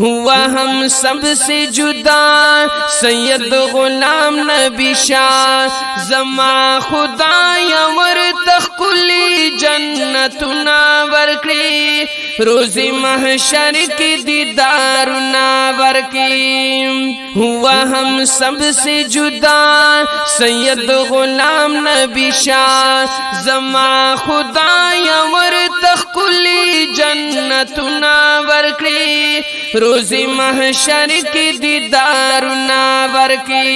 हुआ हम सब से जुदा सैयद गुलाम नबी शाह जमा खुदाया वर तखकुली जन्नतुना वरकी रोज़े महशर की दीदारुना वरकी। हुआ हम सब से जुदा सैयद गुलाम नबी शाह जमा खुदाया वर तखकुली जन्नतुना वरकी रोज़े महशर की दीदारुना वरकी।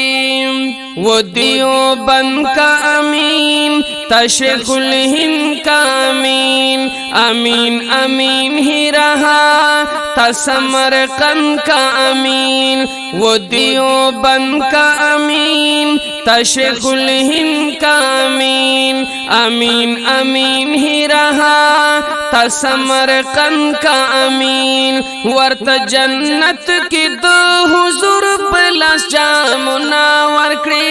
वो देवबंद का अमीन तशेखुल हिंद का अमीन अमीन अमीन ही रहा था समरकंद का अमीन। वो देवबंद का अमीन तशेखुल हिंद का अमीन अमीन अमीन ही रहा था समरकंद का अमीन। वर्त जन्नत की दो हुजूर प्लस जामुना वरकी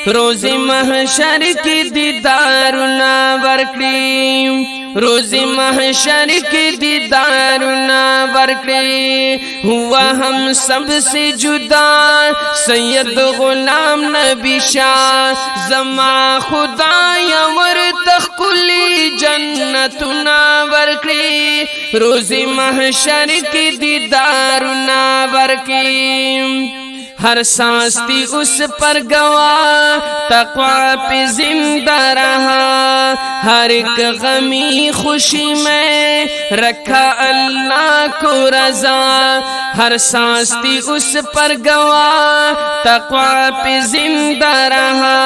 रोज़े महशर की दीदारुना वरकी रोज़े महशर की दीदारुना वरकी। हुआ हम सब से जुदा सैयद गुलाम नबी शाह जमा खुदाया वर तखकुली जन्नतुना वरकी रोज़े महशर की दीदारुना वरकी। हर सांस थी उस पर गवाह तक़वा पे जिंदा रहा हर एक गमी खुशी में रखा अल्लाह को रज़ा। हर सांस थी उस पर गवाह तक़वा पे जिंदा रहा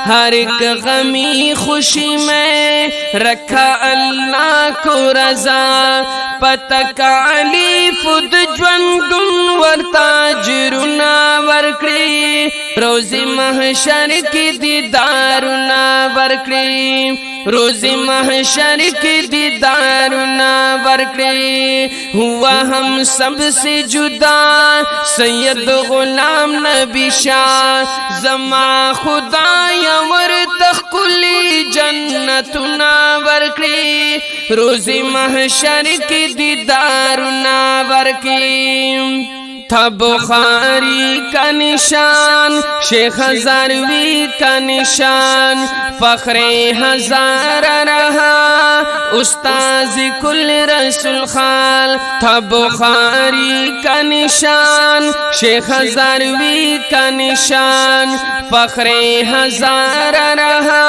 हर एक गमी खुशी में रखा अल्लाह को रज़ा। पतका अली फुद ज्वंदुन वर्ताजरुना वरकी रोज़े महशर की दीदारुना वरकी रोज़े महशर की दीदारुना वरकी। हुआ हम सब से जुदा सैयद गुलाम नबी शाह जमा खुदाया वर तखकुली जन्नतुना वरकी रोज़े महशर की दीदारुना वरकी। था बुखारी का निशान शेख हज़ारवी का निशान फ़ख्रे हज़ारा रहा उस्ताज़ कुल रसूल खाल। था बुखारी का निशान शेख हज़ारवी का निशान फ़ख्रे हज़ारा रहा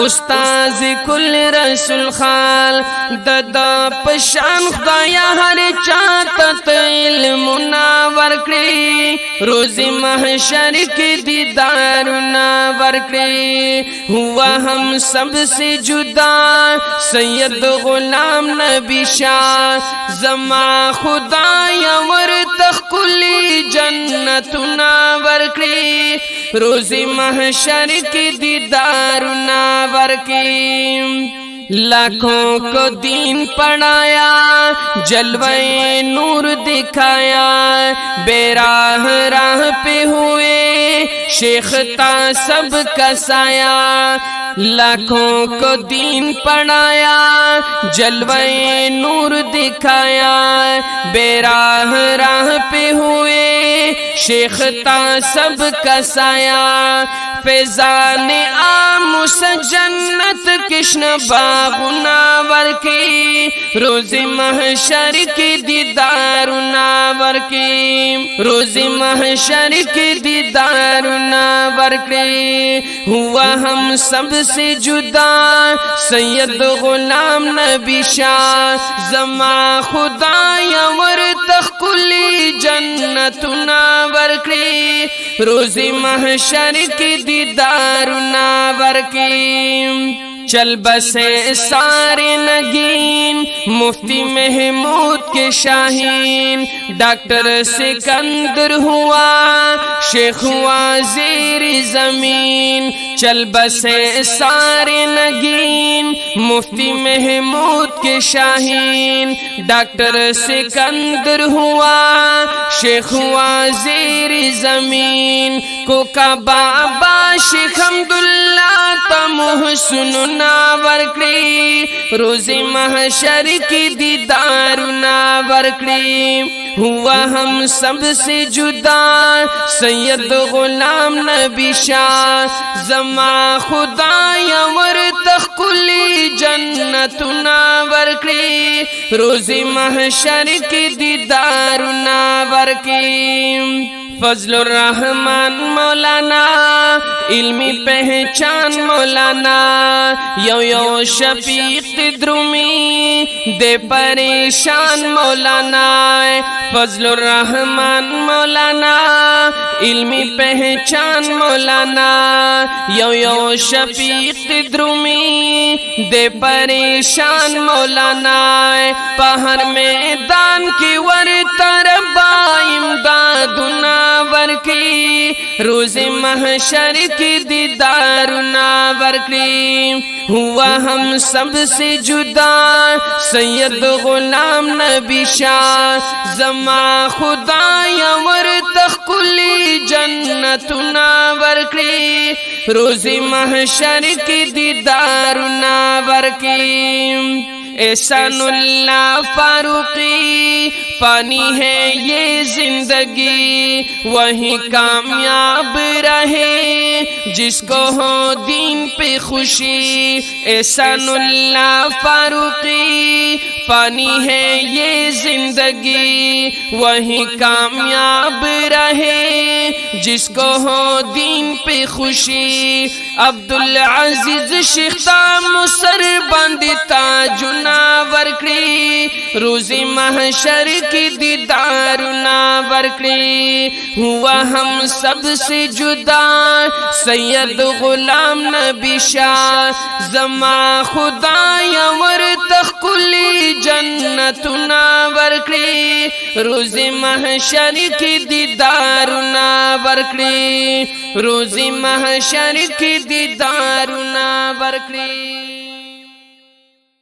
उस्ताज़ कुल रसूल खाल। ददा पशान खुदाया हर चाहत इल्मुना वरकी रोज़े महशर की दीदारुना वरकी। हुआ हम सब से जुदा सैयद गुलाम नबी शाह जमा खुदाया वर तखकुली जन्नतुना वरकी रोज़े महशर की दीदारुना वरकी। लाखों को दीन पढ़ाया जलवे नूर दिखाया बेराह राह पे हुए शेख ता सब का साया। लाखों को दीन पढ़ाया जलवे नूर दिखाया बेराह राह पे हुए शेख ता सब का साया। फैज़ान आमुस जन्नत कृष्ण बागुना वरकी रोज़े महशर की दीदारुना वरकी रोज़े महशर की दीदारुना वरकी। हुआ हम सब से जुदा सैयद गुलाम नबी शाह जमा खुदाया वर तखकुली जन्नतुना वरकी रोज़े महशर की दीदारुना वरकी। चल बसे सारे नगीन मुफ्ती महमूद के शाहीन डॉक्टर सिकंदर हुआ शेख हुआ ज़ेर ज़मीन। चल बसे सारे नगीन मुफ्ती महमूद के शाहीन डॉक्टर सिकंदर हुआ शेख हुआ ज़ेर ज़मीन। को का बाबा शेख अब्दुल्ला तमुह सुनना वरकी रोज़े महशर की दीदारुना वरकी हुआ हम सब से जुदा सैयद गुलाम नबी शाह ज़मा खुदाया वर तख्कुली जन्नतुना वर्की रोज़े महशर की दीदारुना वर्की फजलुर रहमान मौलाना इल्मी पहचान मौलाना यो यो शफीक द्रुमी दे परेशान मौलाना फजलुर रहमान मौलाना इल्मी पहचान मौलाना यो यो शफीक द्रुमी दे परेशान मौलाना पहर मैदान की वर तरबा इमदादुना वर्की रोज़े महशर की दीदारुना वर्की हुआ हम सब से जुदा सैयद गुलाम नबी शाह ज़मा खुदाया वर तख्कुली जन्नतुना वर्की रोज़े महशर की दीदारुना वर्की एहसानुल्लाह फारूकी पानी है ये जिंदगी वही कामयाब रहे जिसको हो दीन पे खुशी एहसानुल्लाह फारूकी पानी है ये जिंदगी वही कामयाब रहे जिसको हो दीन पे खुशी अब्दुल अजीज शिख्ता मुसर बंदिता जुना वर्की रोज़े महशर की दीदारुना वर्की हुआ हम सब से जुदा सैयद गुलाम नबी शाह ज़मा खुदाया वर तख्कुली जन्नतुना वर्की रोज़े महशर की दीदारुना वर्की रोज़े महशर की दीदारुना वर्की।